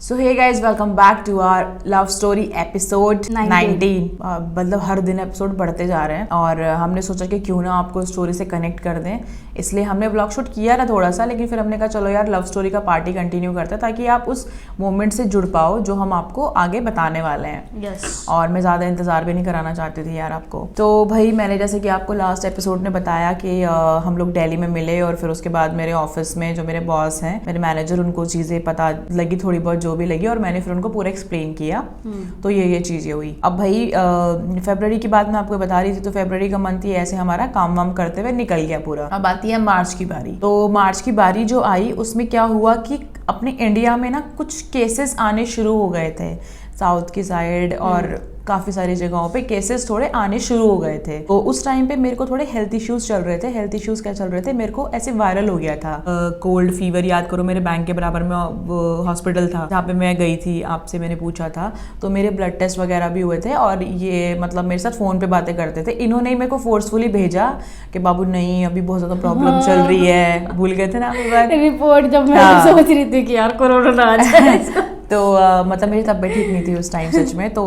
So hey guys welcome back to our love story episode 19। मतलब हर दिन episode बढ़ते जा रहे हैं और हमने सोचा कि क्यों ना आपको स्टोरी से कनेक्ट कर दें, इसलिए हमने ब्लॉग शूट किया था थोड़ा सा, लेकिन फिर हमने कहा चलो यार लव स्टोरी का पार्ट ही कंटिन्यू करते हैं ताकि आप उस मोमेंट से जुड़ पाओ जो हम आपको आगे बताने वाले हैं। yes. और मैं ज़्यादा इंतज़ार भी नहीं कराना चाहती थी यार आपको। तो भाई मैंने जैसे कि आपको लास्ट एपिसोड में बताया कि हम लोग दिल्ली में मिले और फिर उसके बाद मेरे ऑफिस में जो मेरे बॉस हैं, मेरे मैनेजर, उनको चीज़ें पता लगी थोड़ी बहुत जो भी लगी और मैंने फिर उनको पूरा एक्सप्लेन किया। तो ये चीज़ें हुई। अब भाई फरवरी की बात मैं आपको बता रही थी, तो फरवरी का मंथ ही ऐसे हमारा काम वाम करते हुए निकल गया पूरा। अब आती है मार्च की बारी। तो मार्च की बारी जो आई उसमें क्या हुआ कि अपने इंडिया में ना कुछ केसेस आने शुरू हो गए थे, साउथ की साइड और काफ़ी सारी जगहों पे केसेस थोड़े आने शुरू हो गए थे। तो उस टाइम पे मेरे को थोड़े हेल्थ इश्यूज चल रहे थे। हेल्थ इश्यूज क्या चल रहे थे, मेरे को ऐसे वायरल हो गया था कोल्ड फीवर। याद करो मेरे बैंक के बराबर में हॉस्पिटल था जहाँ पे मैं गई थी, आपसे मैंने पूछा था। तो मेरे ब्लड टेस्ट वगैरह भी हुए थे और ये मतलब मेरे साथ फ़ोन पे बातें करते थे। इन्होंने ही मेरे को फोर्सफुली भेजा कि बाबू नहीं अभी बहुत ज़्यादा प्रॉब्लम चल रही है। भूल गए थे ना रिपोर्ट जब मैं सोच रही थी कि यार कोरोना ना आ जाए। तो मतलब मेरी तबीयत ठीक नहीं थी उस टाइम सच में। तो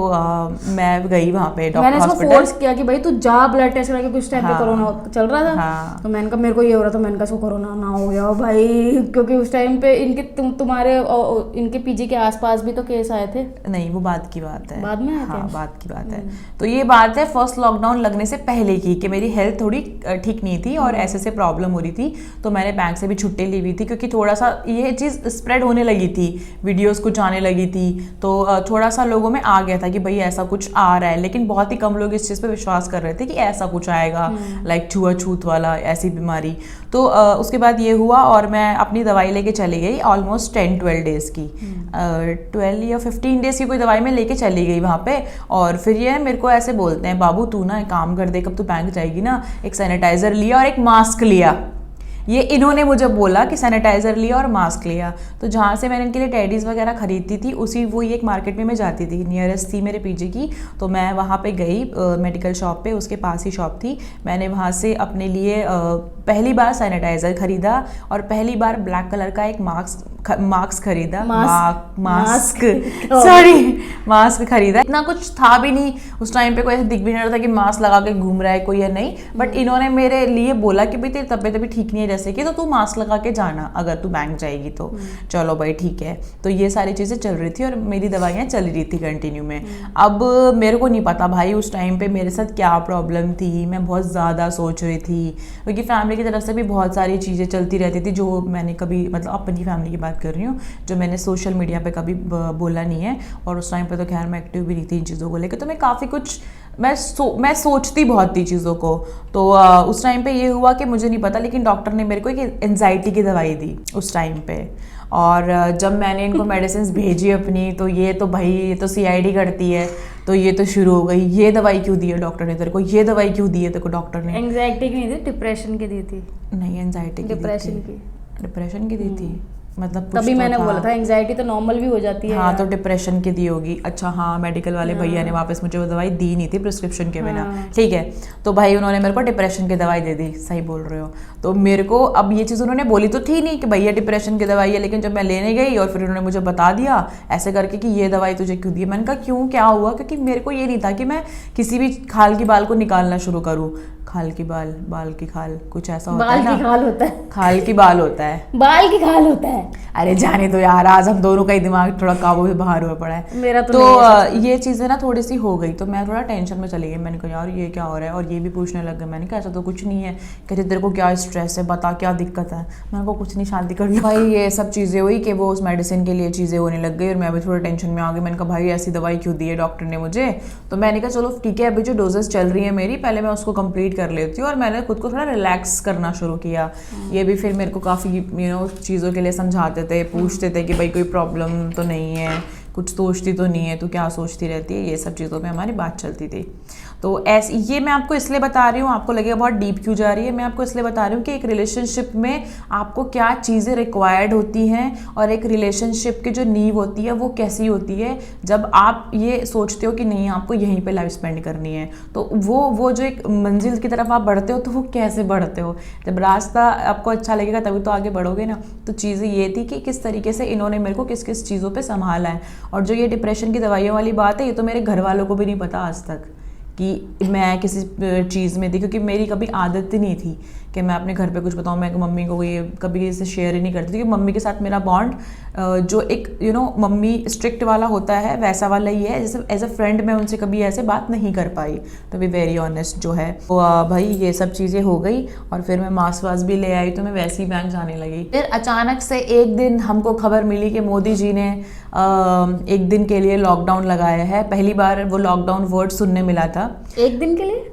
मैं गई वहाँ पे डॉक्टर मैंने इसको हॉस्पिटल। फोर्स किया कि भाई तू जा ब्लड टेस्ट करा, क्योंकि उस टाइम पे कोरोना चल रहा था। हाँ। तो मैंने कहा मेरे को ये हो रहा था, मैंने कहा इसको कोरोना ना हो गया हो भाई, क्योंकि उस टाइम पे इनके तुम्हारे इनके पीजी के आसपास भी तो केस आए थे। नहीं वो बाद की बात है, बाद में आए थे। हाँ बात की बात है। तो ये बात है फर्स्ट लॉकडाउन लगने से पहले की, कि मेरी हेल्थ थोड़ी ठीक नहीं थी और ऐसे से प्रॉब्लम हो रही थी। तो मैंने बैंक से भी छुट्टी ली हुई थी क्योंकि थोड़ा सा ये चीज़ स्प्रेड होने लगी थी, वीडियोस कुछ आने लगी थी। तो थोड़ा सा लोगों में आ गया था कि भाई ऐसा कुछ आ रहा है, लेकिन बहुत ही कम लोग इस चीज़ पे विश्वास कर रहे थे कि ऐसा कुछ आएगा, लाइक छुआछूत वाला ऐसी बीमारी। तो उसके बाद ये हुआ और मैं अपनी दवाई लेके चली गई ऑलमोस्ट 10-12 डेज़ की, 12 या 15 डेज़ की कोई दवाई मैं लेके चली गई वहाँ पे। और फिर ये मेरे को ऐसे बोलते हैं, बाबू तू ना एक काम कर दे, कब तू बैंक जाएगी ना एक सैनिटाइज़र लिया और एक मास्क लिया। ये इन्होंने मुझे बोला कि सैनिटाइज़र लिया और मास्क लिया। तो जहाँ से मैंने इनके लिए टेडीज़ वगैरह खरीदती थी उसी वही एक मार्केट में मैं जाती थी, नियरेस्ट थी मेरे पीजी की। तो मैं वहाँ पे गई मेडिकल शॉप पे, उसके पास ही शॉप थी। मैंने वहाँ से अपने लिए पहली बार सैनिटाइज़र खरीदा और पहली बार ब्लैक कलर का एक मास्क खरीदा। मास्क खरीदा। इतना कुछ था भी नहीं उस टाइम पे, कोई ऐसे दिख भी नहीं रहा था कि मास्क लगा के घूम रहा है कोई या नहीं। बट इन्होंने मेरे लिए बोला कि भाई तेरी तबीयत अभी ठीक नहीं है जैसे कि, तो तू मास्क लगा के जाना अगर तू बैंक जाएगी तो। चलो भाई ठीक है। तो ये सारी चीज़ें चल रही थी और मेरी दवाइयाँ चल रही थी कंटिन्यू में। अब मेरे को नहीं पता भाई उस टाइम पे मेरे साथ क्या प्रॉब्लम थी, मैं बहुत ज़्यादा सोच रही थी क्योंकि फैमिली की तरफ से भी बहुत सारी चीज़ें चलती रहती थी जो मैंने कभी, मतलब अपनी फैमिली की बात कर रही हूँ, जो मैंने सोशल मीडिया पे कभी बोला नहीं है। और उस टाइम पे तो खैर मैं एक्टिव भी नहीं थी इन चीज़ों को लेकर। तो मैं काफ़ी कुछ मैं सोचती बहुत थी चीज़ों को। तो उस टाइम पे ये हुआ कि मुझे नहीं पता, लेकिन डॉक्टर ने मेरे को एक एंजाइटी की दवाई दी उस टाइम पे। और जब मैंने इनको मेडिसिन भेजी अपनी, तो ये तो भाई ये तो CID करती है। तो ये तो शुरू हो गई, ये दवाई क्यों दी है डॉक्टर ने तेरे को, ये दवाई क्यों दी है तेरे को डॉक्टर ने। एंग्जाइटी की नहीं थी, डिप्रेशन की दी थी। नहीं एंजाइटी की, डिप्रेशन की दी थी। मतलब तभी तो मैंने बोला था एंजाइटी तो नॉर्मल भी हो जाती है। हाँ तो डिप्रेशन की दी होगी। अच्छा हाँ, मेडिकल वाले भैया ने वापस मुझे वो दवाई दी नहीं थी प्रिस्क्रिप्शन के बिना। ठीक है, तो भाई उन्होंने मेरे को डिप्रेशन की दवाई दे दी। सही बोल रहे हो। तो मेरे को अब ये चीज़ उन्होंने बोली तो थी नहीं कि भैया डिप्रेशन की दवाई है, लेकिन जब मैं लेने गई और फिर उन्होंने मुझे बता दिया ऐसे करके कि ये दवाई तुझे क्यों दी है। मैंने कहा क्यों, क्या हुआ, क्योंकि मेरे को ये नहीं था कि मैं किसी भी खाल की बाल को निकालना शुरू करूँ। खाल की बाल की खाल, कुछ ऐसा होता है ना, बाल की खाल होता है, खाल की बाल होता है, बाल की खाल होता है। अरे जाने दो यार, आज हम दोनों का ही दिमाग थोड़ा काबू से बाहर हुआ पड़ा है। मेरा तो ये चीज़ें ना थोड़ी सी हो गई, तो मैं थोड़ा टेंशन में चली गई। मैंने कहा यार ये क्या हो रहा है, और ये भी पूछने लग गए। मैंने कहा ऐसा तो कुछ नहीं है। कहते तेरे को क्या स्ट्रेस है, बता क्या दिक्कत है। मैंने कहा कुछ नहीं, शांति कर लो। भाई ये सब चीज़ें हुई कि वो उस मेडिसिन के लिए चीज़ें होने लग गई और मैं भी थोड़ा टेंशन में आ गई। मैंने कहा भाई ऐसी दवाई क्यों दी है डॉक्टर ने मुझे। तो मैंने कहा चलो ठीक है, अभी जो डोजेस चल रही है मेरी, पहले मैं उसको कंप्लीट कर लेती हूँ। और मैंने खुद को थोड़ा रिलैक्स करना शुरू किया। ये भी फिर मेरे को काफ़ी चीज़ों के लिए समझाते थे, पूछते थे कि भाई कोई प्रॉब्लम तो नहीं है, कुछ सोचती तो नहीं है, तू क्या सोचती रहती है, ये सब चीज़ों में हमारी बात चलती थी। तो ऐसे ये मैं आपको इसलिए बता रही हूँ, आपको लगेगा बहुत डीप क्यों जा रही है, मैं आपको इसलिए बता रही हूँ कि एक रिलेशनशिप में आपको क्या चीज़ें रिक्वायर्ड होती हैं और एक रिलेशनशिप की जो नींव होती है वो कैसी होती है जब आप ये सोचते हो कि नहीं आपको यहीं पे लाइफ स्पेंड करनी है। तो वो जो एक मंजिल की तरफ आप बढ़ते हो तो वो कैसे बढ़ते हो, जब रास्ता आपको अच्छा लगेगा तभी तो आगे बढ़ोगे ना। तो चीज़ें ये थी कि किस तरीके से इन्होंने मेरे को किस किस चीज़ों पे संभाला है। और जो ये डिप्रेशन की दवाइयों वाली बात है, ये तो मेरे घर वालों को भी नहीं पता आज तक कि मैं किसी चीज़ में थी, क्योंकि मेरी कभी आदत ही नहीं थी कि मैं अपने घर पे कुछ बताऊँ। मैं मम्मी को ये कभी इसे शेयर ही नहीं करती थी, क्योंकि मम्मी के साथ मेरा बॉन्ड जो एक मम्मी स्ट्रिक्ट वाला होता है वैसा वाला ही है, जैसे एज अ फ्रेंड मैं उनसे कभी ऐसे बात नहीं कर पाई, तो बी वेरी ऑनेस्ट जो है। तो भाई ये सब चीज़ें हो गई और फिर मैं मास्क वास्क भी ले आई, तो मैं वैसे ही बैंक जाने लगी। फिर अचानक से एक दिन हमको खबर मिली कि मोदी जी ने एक दिन के लिए लॉकडाउन लगाया है। पहली बार वो लॉकडाउन वर्ड सुनने मिला था। एक दिन के लिए?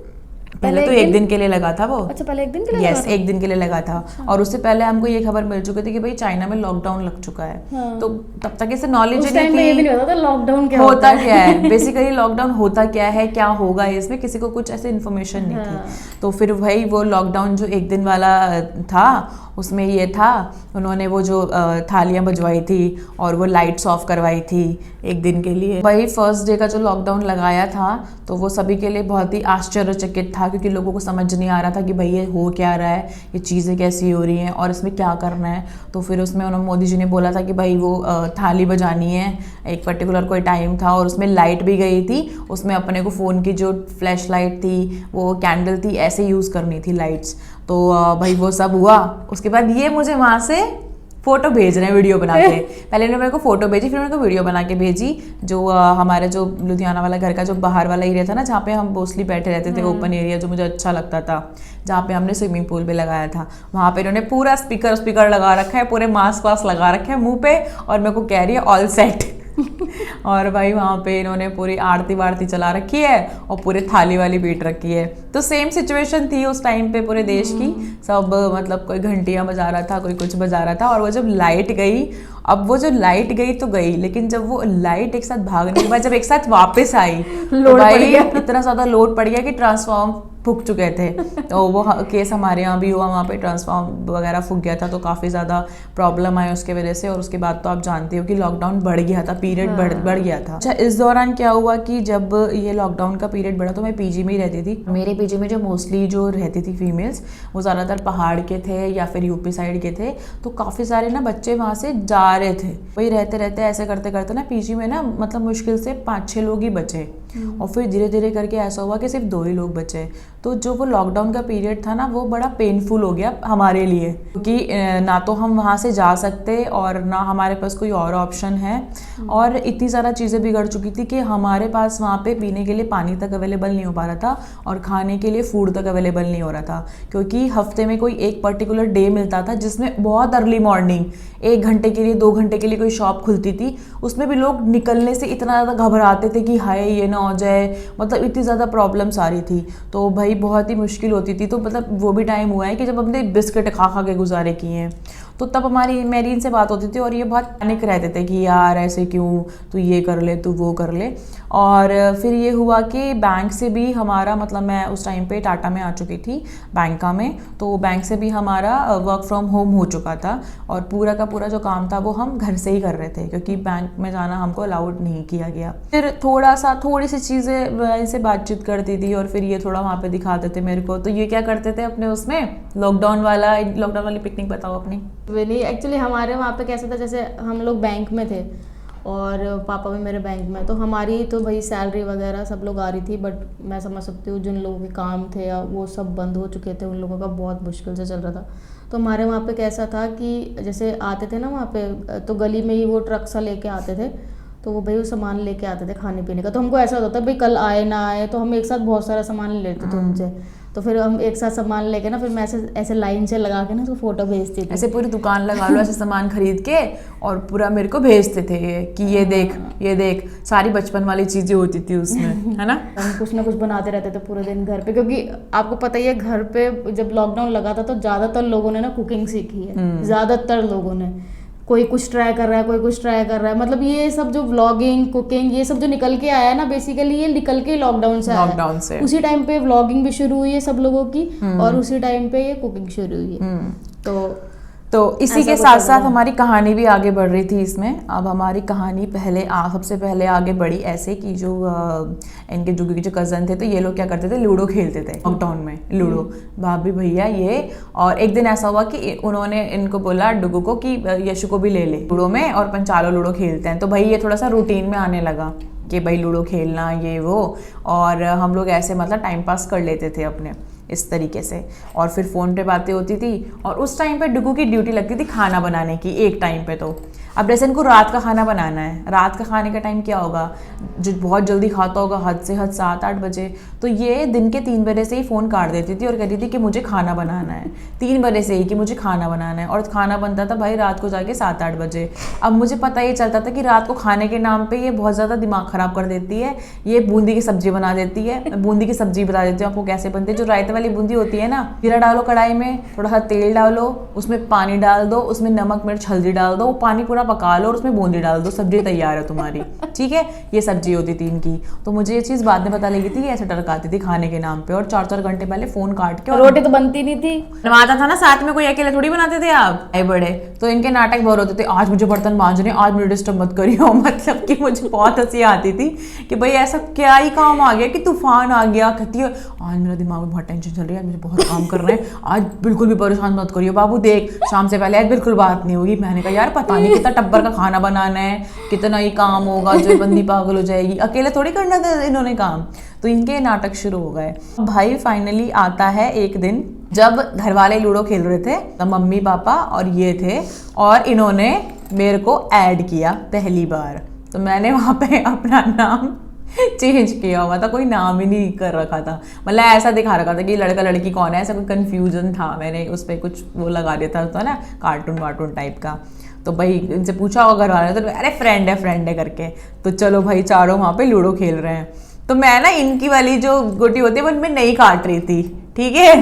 पहले तो एक दिन के लिए लगा था वो। अच्छा, पहले एक दिन के लिए यस, एक दिन के लिए लगा था। और उससे पहले हमको ये खबर मिल चुकी थी कि भाई चाइना में लॉकडाउन लग चुका है। हाँ। तो तब तक इसे नॉलेज उस टाइम पे ये भी नहीं होता था लॉकडाउन क्या होता क्या है, बेसिकली लॉकडाउन होता क्या है, क्या होगा, इसमें किसी को कुछ ऐसे इन्फॉर्मेशन नहीं थी। तो फिर भाई वो लॉकडाउन जो एक दिन वाला था उसमें ये था, उन्होंने वो जो थालियां बजवाई थी और वो लाइट्स ऑफ करवाई थी एक दिन के लिए। वही फर्स्ट डे का जो लॉकडाउन लगाया था तो वो सभी के लिए बहुत ही आश्चर्यचकित था, क्योंकि लोगों को समझ नहीं आ रहा था कि भाई ये हो क्या रहा है, ये चीज़ें कैसी हो रही हैं और इसमें क्या करना है। तो फिर उसमें उन्होंने मोदी जी ने बोला था कि भाई वो थाली बजानी है, एक पर्टिकुलर कोई टाइम था और उसमें लाइट भी गई थी, उसमें अपने को फ़ोन की जो फ्लैश लाइट थी वो कैंडल थी ऐसे यूज़ करनी थी लाइट्स। तो भाई वो सब हुआ। उसके बाद ये मुझे वहाँ से फोटो भेज रहे हैं वीडियो बना के। पहले उन्होंने मेरे को फोटो भेजी, फिर मेरे को वीडियो बना के भेजी। जो हमारे जो लुधियाना वाला घर का जो बाहर वाला एरिया था ना, जहाँ पे हम मोस्टली बैठे रहते थे, ओपन एरिया जो मुझे अच्छा लगता था, जहाँ पे हमने स्विमिंग पूल भी लगाया था, वहाँ पे इन्होंने पूरा स्पीकर लगा रखा है, पूरे मास्क वास्क लगा रखे हैं मुंह पे और मेरे को कह रही है ऑल सेट। और भाई वहाँ पे इन्होंने पूरी आरती वारती चला रखी है और पूरे थाली वाली पीट रखी है। तो सेम सिचुएशन थी उस टाइम पे पूरे देश की। सब मतलब कोई घंटियाँ बजा रहा था, कोई कुछ बजा रहा था। और वो जब लाइट गई, अब वो जो लाइट गई तो गई, लेकिन जब वो लाइट एक साथ भागने के बाद जब एक साथ वापस आई तो भाई इतना ज़्यादा लोड पड़ गया कि ट्रांसफॉर्म फूक चुके थे। तो वो केस हमारे यहाँ भी हुआ, वहाँ पे ट्रांसफॉर्म वगैरह फूक गया था, तो काफ़ी ज़्यादा प्रॉब्लम आई उसके वजह से। और उसके बाद तो आप जानते हो कि लॉकडाउन बढ़ गया था, पीरियड बढ़ गया था। अच्छा, इस दौरान क्या हुआ कि जब ये लॉकडाउन का पीरियड बढ़ा तो मैं पीजी में ही रहती थी। मेरे पीजी में जो मोस्टली जो रहती थी फीमेल्स, वो ज़्यादातर पहाड़ के थे या फिर यूपी साइड के थे। तो काफ़ी सारे ना बच्चे वहाँ से जा रहे थे। वही रहते रहते ऐसे करते करते ना पीजी में ना मतलब मुश्किल से 5-6 लोग ही बचे। और फिर धीरे धीरे करके ऐसा हुआ कि सिर्फ 2 ही लोग बचे। तो जो वो लॉकडाउन का पीरियड था ना, वो बड़ा पेनफुल हो गया हमारे लिए, क्योंकि ना तो हम वहाँ से जा सकते और ना हमारे पास कोई और ऑप्शन है। और इतनी ज़्यादा चीज़ें बिगड़ चुकी थी कि हमारे पास वहाँ पे पीने के लिए पानी तक अवेलेबल नहीं हो पा रहा था और खाने के लिए फूड तक अवेलेबल नहीं हो रहा था। क्योंकि हफ्ते में कोई एक पर्टिकुलर डे मिलता था जिसमें बहुत अर्ली मॉर्निंग 1 घंटे के लिए 2 घंटे के लिए कोई शॉप खुलती थी। उसमें भी लोग निकलने से इतना ज़्यादा घबराते थे कि हाय ये ना हो जाए, मतलब इतनी ज़्यादा प्रॉब्लम्स आ रही थी। तो भाई बहुत ही मुश्किल होती थी। तो मतलब वो भी टाइम हुआ है कि जब हमने बिस्किट खा खा के गुजारे किए हैं। तो तब मेरी इनसे बात होती थी और ये बहुत पैनिक रहते थे कि यार ऐसे क्यों, तू ये कर ले, तू वो कर ले। और फिर ये हुआ कि बैंक से भी हमारा, मतलब मैं उस टाइम पे टाटा में आ चुकी थी बैंका में, तो बैंक से भी हमारा वर्क फ्रॉम होम हो चुका था और पूरा का पूरा जो काम था वो हम घर से ही कर रहे थे, क्योंकि बैंक में जाना हमको अलाउड नहीं किया गया। फिर थोड़ी सी चीज़ें इनसे बातचीत करती थी और फिर ये थोड़ा वहाँ पे दिखाते थे मेरे को। तो ये क्या करते थे अपने उसमें लॉकडाउन वाली पिकनिक बताओ अपनी। एक्चुअली हमारे वहाँ पे कैसा था, जैसे हम लोग बैंक में थे और पापा भी मेरे बैंक में, तो हमारी तो भाई सैलरी वगैरह सब लोग आ रही थी। बट मैं समझ सकती हूँ जिन लोगों के काम थे या वो सब बंद हो चुके थे, उन लोगों का बहुत मुश्किल से चल रहा था। तो हमारे वहाँ पे कैसा था कि जैसे आते थे ना वहाँ पे, तो गली में ही वो ट्रक सा लेके आते थे, तो वो भाई वो सामान लेके आते थे खाने पीने का। तो हमको ऐसा होता था भाई कल आए ना आए, तो हम एक साथ बहुत सारा सामान ले लेते थे उनसे। तो फिर हम एक साथ सामान लेके ना, फिर मैं ऐसे लाइन से लगा के ना उसको फोटो भेजती थी। ऐसे पूरी दुकान लगा लो ऐसे सामान खरीद के और पूरा मेरे को भेजते थे कि ये देख सारी बचपन वाली चीजें होती थी उसमें, है ना। हम कुछ ना कुछ बनाते रहते थे पूरे दिन घर पे, क्योंकि आपको पता ही है घर पे जब लॉकडाउन लगा था तो ज्यादातर लोगों ने ना कुकिंग सीखी है, ज्यादातर लोगों ने। कोई कुछ ट्राई कर रहा है, कोई कुछ ट्राई कर रहा है। मतलब ये सब जो व्लॉगिंग, कुकिंग, ये सब जो निकल के आया है ना, बेसिकली ये निकल के लॉकडाउन से आया लॉकडाउन से। उसी टाइम पे व्लॉगिंग भी शुरू हुई है सब लोगों की, और उसी टाइम पे ये कुकिंग शुरू हुई है। तो इसी के साथ साथ हमारी कहानी भी आगे बढ़ रही थी इसमें। अब हमारी कहानी सबसे पहले आगे बढ़ी ऐसे कि जो इनके जो कज़न थे, तो ये लोग क्या करते थे, लूडो खेलते थे लॉकडाउन में, लूडो भाभी भैया ये। और एक दिन ऐसा हुआ कि उन्होंने इनको बोला डुगू को कि यशु को भी ले ले लूडो में, और पंचालो लूडो खेलते हैं। तो भाई ये थोड़ा सा रूटीन में आने लगा कि भाई लूडो खेलना ये वो, और हम लोग ऐसे मतलब टाइम पास कर लेते थे अपने इस तरीके से। और फिर फ़ोन पे बातें होती थी, और उस टाइम पे डुगू की ड्यूटी लगती थी खाना बनाने की एक टाइम पे। तो अब जैसे इनको रात का खाना बनाना है, रात का खाने का टाइम क्या होगा, जो बहुत जल्दी खाता होगा हद से हद 7-8 बजे, तो ये दिन के 3 बजे से ही फ़ोन काट देती थी और कहती थी कि मुझे खाना बनाना है, 3 बजे से ही कि मुझे खाना बनाना है। और खाना बनता था भाई रात को जाके 7-8 बजे। अब मुझे पता ही चलता था कि रात को खाने के नाम पे ये बहुत ज़्यादा दिमाग ख़राब कर देती है। ये बूंदी की सब्ज़ी बना देती है। बूंदी की सब्ज़ी बता देती हूँ आपको कैसे बनती है। जो रायते वाली बूंदी होती है ना, जीरा डालो कढ़ाई में, थोड़ा सा तेल डालो, उसमें पानी डाल दो, उसमें नमक मिर्च हल्दी डाल दो, वो पानी पूरा पका लो और उसमें बूंदी डाल दो, सब्जी तैयार है तुम्हारी। ठीक है, ये सब्जी होती थी इनकी। तो मुझे ये चीज़ बाद में पता लगी थी कि ऐसे टरकाती थी खाने के नाम पे, और 4-4 घंटे पहले फ़ोन काट के। और रोटी तो बनती नहीं थी, बनवाता था ना साथ में, कोई अकेले थोड़ी बनाते थे आप, आए बड़े। तो इनके नाटक बहुत होते थे, आज मुझे बर्तन मांजने, आज मुझे डिस्टर्ब मत करियो। मतलब कि मुझे बहुत हंसी आती थी कि भाई ऐसा क्या ही काम आ गया कि तूफान आ गया। कहती है आज मेरा दिमाग में बहुत टेंशन चल रही है, मुझे बहुत काम कर रहे हैं, आज बिल्कुल भी परेशान मत करियो बाबू, देख शाम से पहले आज बिल्कुल बात नहीं होगी। मैंने कहा यार पता नहीं कितना टब्बर का खाना बनाना है, कितना ही काम होगा, जो बंदी पागल हो जाएगी, अकेले थोड़ी करना था इन्होंने काम। तो इनके नाटक शुरू हो गए। भाई फाइनली आता है एक दिन जब घर वाले लूडो खेल रहे थे, तो मम्मी पापा और ये थे, और इन्होंने मेरे को ऐड किया पहली बार। तो मैंने वहाँ पे अपना नाम चेंज किया हुआ था, कोई नाम ही नहीं कर रखा था। मतलब ऐसा दिखा रखा था कि लड़का लड़की कौन है, ऐसा कोई कन्फ्यूजन था। मैंने उस पर कुछ वो लगा दिया था ना, कार्टून वार्टून टाइप का। तो भाई इनसे पूछा होगा घर वाले, तो अरे फ्रेंड है करके। तो चलो भाई चारों वहाँ पे लूडो खेल रहे हैं। तो मैं ना इनकी वाली जो गोटी होती है वो इनमें नहीं काट रही थी, ठीक है,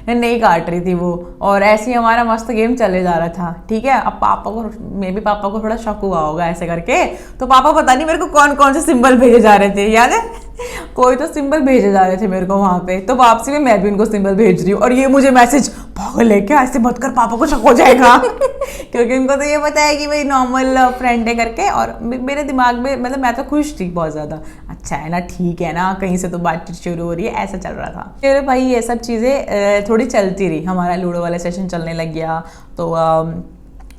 नहीं काट रही थी वो, और ऐसे ही हमारा मस्त गेम चले जा रहा था। ठीक है, अब पापा को थोड़ा शक हुआ होगा ऐसे करके। तो पापा पता नहीं मेरे को कौन कौन से सिंबल भेजे जा रहे थे, याद है, कोई तो सिंबल भेजे जा रहे थे मेरे को वहाँ पे। तो वापसी में मैं भी उनको सिंबल भेज रही हूँ, और ये मुझे मैसेज पागल है क्या, ऐसे मत कर, पापा को शक हो जाएगा। क्योंकि उनको तो ये पता है कि भाई नॉर्मल फ्रेंड है करके। और मेरे दिमाग में मतलब मैं तो खुश थी बहुत ज़्यादा, अच्छा है ना, ठीक है ना, कहीं से तो बातचीत शुरू हो रही है, ऐसा चल रहा था। फिर भाई ये सब चीज़ें थोड़ी चलती रही, हमारा लूडो वाला सेशन चलने लग गया। तो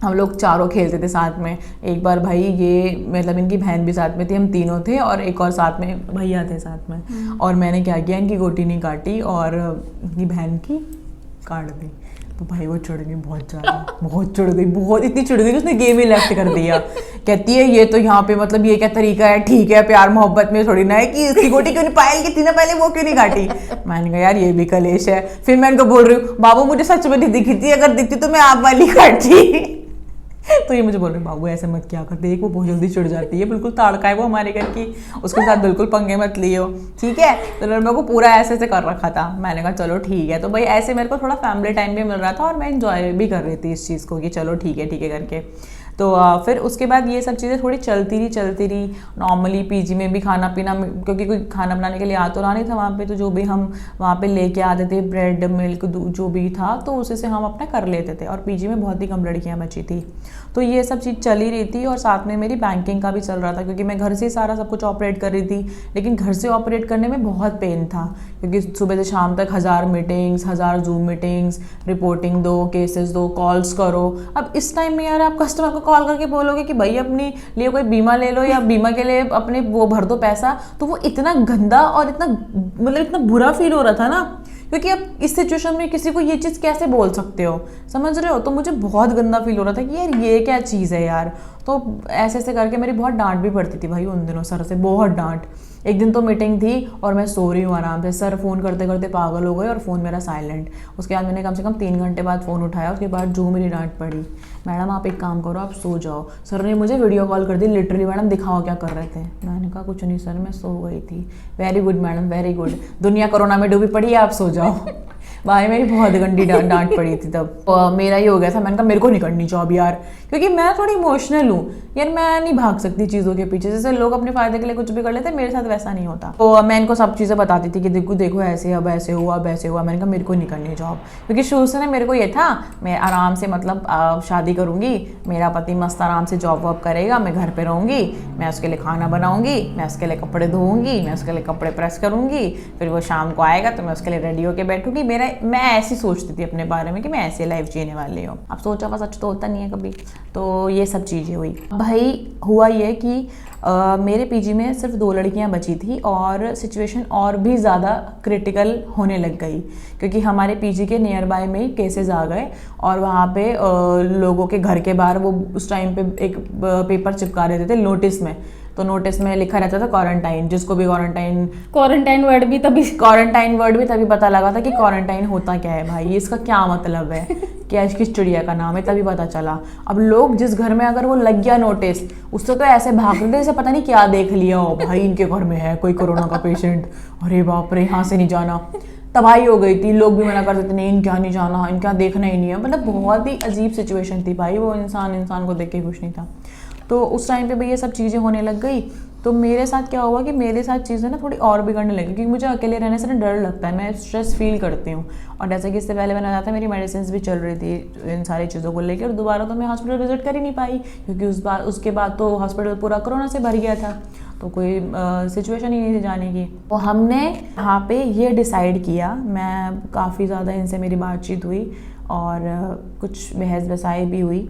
हम लोग चारों खेलते थे साथ में। एक बार भाई ये मतलब इनकी बहन भी साथ में थी, हम तीनों थे, और एक और साथ में भैया थे साथ में। और मैंने क्या किया, इनकी गोटी नहीं काटी और इनकी बहन की काट दी। तो भाई वो चिढ़ गई बहुत ज़्यादा, बहुत चिढ़ गई, बहुत इतनी चिढ़ गई कि उसने गेम ही लेफ्ट कर दिया। कहती है ये तो यहाँ पे मतलब ये क्या तरीका है, ठीक है प्यार मोहब्बत में थोड़ी ना है कि इसकी गोटी क्यों नहीं, पायल की थी ना पहले, वो क्यों नहीं काटी। मैंने कहा यार ये भी कलेश है। फिर मैं इनको बोल रही हूँ बाबू मुझे सच में नहीं दिखी थी, अगर दिखती तो मैं आप वाली काटती। तो ये मुझे बोल रहे बाबू ऐसे मत क्या कर, देख वो बहुत जल्दी चिढ़ जाती है, बिल्कुल ताड़का है वो हमारे घर की, उसके साथ बिल्कुल पंगे मत लियो, ठीक है। तो मेरे को पूरा ऐसे कर रखा था। मैंने कहा चलो ठीक है। तो भाई ऐसे मेरे को थोड़ा फैमिली टाइम भी मिल रहा था, और मैं एंजॉय भी कर रही थी इस चीज़ को कि चलो ठीक है करके। तो फिर उसके बाद ये सब चीज़ें थोड़ी चलती रही। नॉर्मली पीजी में भी खाना पीना, क्योंकि कोई खाना बनाने के लिए आ तो रहा नहीं था वहाँ पे, तो जो भी हम वहाँ पे लेके आते थे ब्रेड मिल्क दूध जो भी था, तो उसी से हम अपना कर लेते थे। और पीजी में बहुत ही कम लड़कियाँ बची थी, तो ये सब चीज़ चल ही रही थी। और साथ में मेरी बैंकिंग का भी चल रहा था, क्योंकि मैं घर से सारा सब कुछ ऑपरेट कर रही थी। लेकिन घर से ऑपरेट करने में बहुत पेन था, क्योंकि सुबह से शाम तक 1000 मीटिंग्स, 1000 जूम मीटिंग्स, रिपोर्टिंग दो, केसेस दो, कॉल्स करो। अब इस टाइम में यार आप कस्टमर को कॉल करके बोलोगे कि भाई अपने लिए कोई बीमा ले लो, या बीमा के लिए अपने वो भर दो पैसा, तो वो इतना गंदा और इतना मतलब इतना बुरा फील हो रहा था ना, क्योंकि अब इस सिचुएशन में किसी को ये चीज़ कैसे बोल सकते हो, समझ रहे हो। तो मुझे बहुत गंदा फील हो रहा था कि यार ये क्या चीज़ है यार। तो ऐसे करके मेरी बहुत डांट भी पड़ती थी भाई उन दिनों, सर से बहुत डांट। एक दिन तो मीटिंग थी और मैं सो रही हूँ आराम से, सर फ़ोन करते करते पागल हो गए और फ़ोन मेरा साइलेंट। उसके बाद मैंने कम से कम 3 घंटे बाद फ़ोन उठाया। उसके बाद जो मेरी डांट पड़ी, मैडम आप एक काम करो, आप सो जाओ। सर ने मुझे वीडियो कॉल कर दी, लिटरली मैडम दिखाओ क्या कर रहे थे। मैंने कहा कुछ नहीं सर, मैं सो गई थी। Very good madam, very good, दुनिया कोरोना में डूबी पड़ी है, आप सो जाओ। भाई मेरी बहुत गंदी डांट पड़ी थी तब। मेरा ही हो गया था, मैंने कहा मेरे को नहीं करनी जॉब यार, क्योंकि मैं थोड़ी इमोशनल हूँ यार, मैं नहीं भाग सकती चीज़ों के पीछे। जैसे लोग अपने फायदे के लिए कुछ भी कर लेते हैं, मेरे साथ वैसा नहीं होता। तो मैं इनको सब चीज़ें बताती थी कि देखो ऐसे, अब ऐसे हुआ, अब ऐसे हुआ। मैंने कहा मेरे को नहीं करनी जॉब, क्योंकि शुरू से ना मेरे को ये था मैं आराम से मतलब शादी करूँगी, मेरा पति मस्त आराम से जॉब वॉब करेगा, मैं घर पर रहूँगी, मैं उसके लिए खाना बनाऊँगी, मैं उसके लिए कपड़े धोऊँगी, मैं उसके लिए कपड़े प्रेस करूँगी, फिर वो शाम को आएगा तो मैं उसके लिए रेडी होके बैठूंगी। मैं ऐसी सोचती थी अपने बारे में कि मैं ऐसी लाइफ जीने वाली हूँ। अब सोचा हुआ सच तो होता नहीं है कभी। तो ये सब चीज़ें हुई। भाई हुआ ये कि मेरे पीजी में सिर्फ 2 लड़कियां बची थी और सिचुएशन और भी ज़्यादा क्रिटिकल होने लग गई, क्योंकि हमारे पीजी के नियर बाय में ही केसेस आ गए और वहाँ पे लोगों के घर के बाहर वो उस टाइम पे एक पेपर चिपका देते थे नोटिस में। तो नोटिस में लिखा रहता था क्वारंटाइन, जिसको भी क्वारंटाइन वर्ड भी तभी पता लगा था कि क्वारंटाइन होता क्या है भाई, इसका क्या मतलब है, क्या किस चिड़िया का नाम है, तभी पता चला। अब लोग जिस घर में अगर वो लग गया नोटिस, उससे तो ऐसे भाग रहे थे जैसे पता नहीं क्या देख लिया हो, भाई इनके घर में है कोई कोरोना का पेशेंट, अरे बाप रे यहाँ से नहीं जाना। तबाही हो गई थी, लोग भी मना करते थे नहीं इनका नहीं जाना, इनका देखना ही नहीं है। मतलब बहुत ही अजीब सिचुएशन थी भाई, वो इंसान को देख के खुश नहीं था। तो उस टाइम पे भी ये सब चीज़ें होने लग गई। तो मेरे साथ क्या हुआ कि मेरे साथ चीज़ें ना थोड़ी और बिगड़ने लगी, क्योंकि मुझे अकेले रहने से ना डर लगता है, मैं स्ट्रेस फील करती हूँ। और जैसे कि इससे पहले मैंने बताया था मेरी मेडिसिन भी चल रही थी इन सारी चीज़ों को लेकर, और दोबारा तो मैं हॉस्पिटल विजिट कर ही नहीं पाई, क्योंकि उसके बाद तो हॉस्पिटल पूरा कोरोना से भर गया था, तो कोई सिचुएशन ही नहीं थी जाने की। तो हमने यहाँ पे ये डिसाइड किया, मैं काफ़ी ज़्यादा इनसे मेरी बातचीत हुई और कुछ बहस बसाई भी हुई।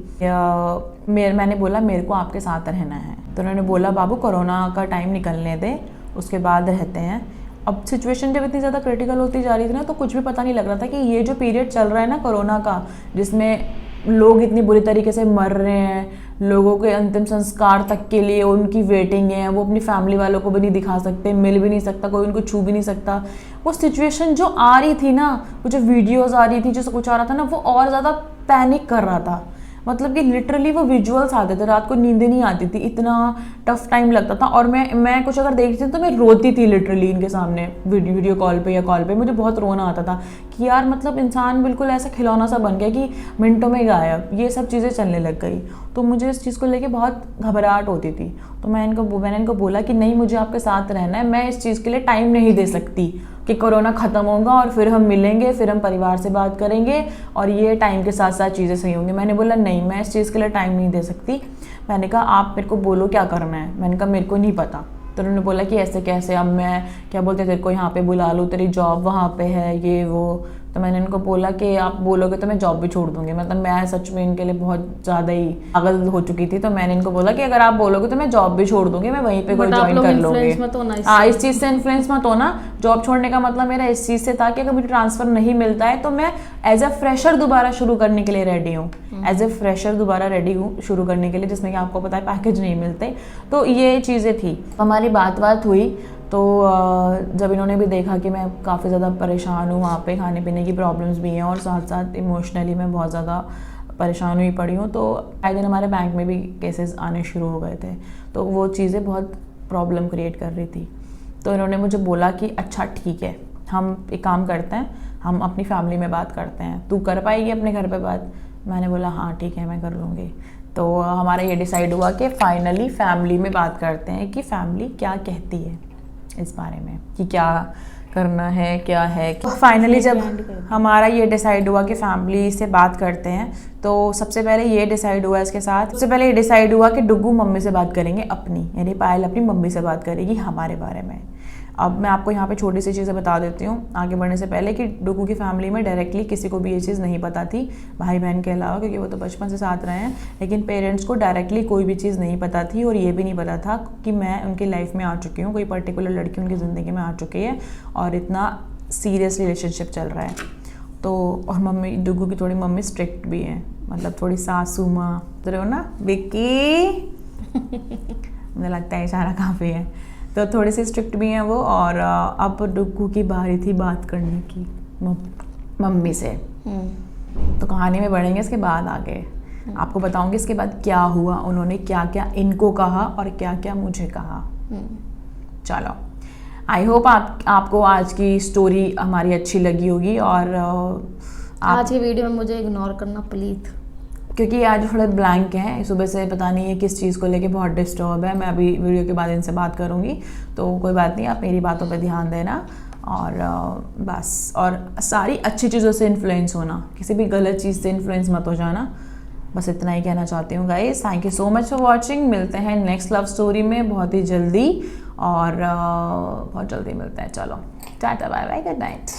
मैंने बोला मेरे को आपके साथ रहना है, तो उन्होंने बोला बाबू कोरोना का टाइम निकलने दे, उसके बाद रहते हैं। अब सिचुएशन जब इतनी ज़्यादा क्रिटिकल होती जा रही थी ना, तो कुछ भी पता नहीं लग रहा था कि ये जो पीरियड चल रहा है ना कोरोना का, जिसमें लोग इतनी बुरी तरीके से मर रहे हैं, लोगों के अंतिम संस्कार तक के लिए उनकी वेटिंग है, वो अपनी फैमिली वालों को भी नहीं दिखा सकते, मिल भी नहीं सकता, कोई उनको छू भी नहीं सकता। वो सिचुएशन जो आ रही थी ना, वो जो वीडियोस आ रही थी, जो सब कुछ आ रहा था ना, वो और ज़्यादा पैनिक कर रहा था। मतलब कि लिटरली वो विजुअल्स आते थे, रात को नींद नहीं आती थी, इतना टफ टाइम लगता था। और मैं कुछ अगर देखती थी तो मैं रोती थी लिटरली इनके सामने, वीडियो कॉल पे या कॉल पे मुझे बहुत रोना आता था कि यार मतलब इंसान बिल्कुल ऐसा खिलौना सा बन गया कि मिनटों में गायब। ये सब चीज़ें चलने लग गई, तो मुझे इस चीज़ को लेके बहुत घबराहट होती थी। तो मैंने इनको बोला कि नहीं, मुझे आपके साथ रहना है, मैं इस चीज़ के लिए टाइम नहीं दे सकती कि कोरोना ख़त्म होगा और फिर हम मिलेंगे, फिर हम परिवार से बात करेंगे और ये टाइम के साथ साथ चीज़ें सही होंगी। मैंने बोला नहीं, मैं इस चीज़ के लिए टाइम नहीं दे सकती। मैंने कहा आप मेरे को बोलो क्या करना है। मैंने कहा मेरे को नहीं पता। तो उन्होंने बोला कि ऐसे कैसे, अब मैं क्या बोलते तेरे को यहाँ पे बुला लूँ, तेरी जॉब वहाँ पे है, ये वो। तो मैंने इनको बोला कि आप बोलोगे तो मैं जॉब भी छोड़ दूंगी। मतलब मैं सच में इनके लिए बहुत ज़्यादा ही पागल हो चुकी थी। तो मैंने इनको बोला कि अगर आप बोलोगे तो मैं जॉब भी छोड़ दूंगी, मैं वहीं पे कोई ज्वाइन कर लूँगी। हाँ, इस चीज़ से इन्फ्लुएंस मत होना। जॉब छोड़ने का मतलब मेरा इस चीज़ से था कि अगर मुझे ट्रांसफ़र नहीं मिलता है तो मैं एज अ फ्रेशर दोबारा शुरू करने के लिए रेडी हूँ, एज ए फ्रेशर दोबारा रेडी हूँ शुरू करने के लिए, जिसमें कि आपको पता है पैकेज नहीं मिलते। तो ये चीज़ें थी, हमारी बात हुई। तो जब इन्होंने भी देखा कि मैं काफ़ी ज़्यादा परेशान हूँ, वहाँ पे खाने पीने की प्रॉब्लम्स भी हैं और साथ साथ इमोशनली मैं बहुत ज़्यादा परेशान हुई पड़ी हूँ, तो आए दिन हमारे बैंक में भी केसेस आने शुरू हो गए थे। तो वो चीज़ें बहुत प्रॉब्लम क्रिएट कर रही थी। तो इन्होंने मुझे बोला कि अच्छा ठीक है, हम एक काम करते हैं, हम अपनी फैमिली में बात करते हैं, तू कर पाएगी अपने घर पे बात? मैंने बोला हाँ ठीक है, मैं कर लूँगी। तो हमारा ये डिसाइड हुआ कि फाइनली फैमिली में बात करते हैं कि फैमिली क्या कहती है इस बारे में, कि क्या करना है, क्या है। तो फाइनली जब हमारा ये डिसाइड हुआ कि फैमिली से बात करते हैं, तो सबसे पहले ये डिसाइड हुआ कि डुग्गू मम्मी से बात करेंगे अपनी, यानी पायल अपनी मम्मी से बात करेगी हमारे बारे में। अब मैं आपको यहाँ पे छोटी सी चीज़ें बता देती हूँ आगे बढ़ने से पहले कि डुग्गू की फैमिली में डायरेक्टली किसी को भी ये चीज़ नहीं पता थी, भाई बहन के अलावा, क्योंकि वो तो बचपन से साथ रहे हैं। लेकिन पेरेंट्स को डायरेक्टली कोई भी चीज़ नहीं पता थी और ये भी नहीं पता था कि मैं उनकी लाइफ में आ चुकी हूँ, कोई पर्टिकुलर लड़की उनकी ज़िंदगी में आ चुकी है और इतना सीरियस रिलेशनशिप चल रहा है। तो और मम्मी, डुग्गू की थोड़ी मम्मी स्ट्रिक्ट भी है, मतलब थोड़ी सासू माँ तो रहो ना विक्की मुझे लगता है इशारा काफ़ी है। तो थोड़ी सी स्ट्रिक्ट भी हैं वो। और अब डुग्गू की बारी थी बात करने की मम्मी से। तो कहानी में बढ़ेंगे इसके बाद आगे, आपको बताऊंगी इसके बाद क्या हुआ, उन्होंने क्या क्या इनको कहा और क्या क्या मुझे कहा। चलो, आई होप आपको आज की स्टोरी हमारी अच्छी लगी होगी, और आज की वीडियो में मुझे इग्नोर करना प्लीज, क्योंकि आज थोड़े ब्लैंक हैं, सुबह से पता नहीं है किस चीज़ को लेके बहुत डिस्टर्ब है। मैं अभी वीडियो के बाद इनसे बात करूँगी, तो कोई बात नहीं, आप मेरी बातों पे ध्यान देना। और बस, और सारी अच्छी चीज़ों से इन्फ्लुएंस होना, किसी भी गलत चीज़ से इन्फ्लुएंस मत हो जाना। बस इतना ही कहना चाहती हूँ guys. Thank you so much for watching. मिलते हैं नेक्स्ट लव स्टोरी में बहुत ही जल्दी, और बहुत जल्दी मिलते हैं। चलो tata bye bye, good night.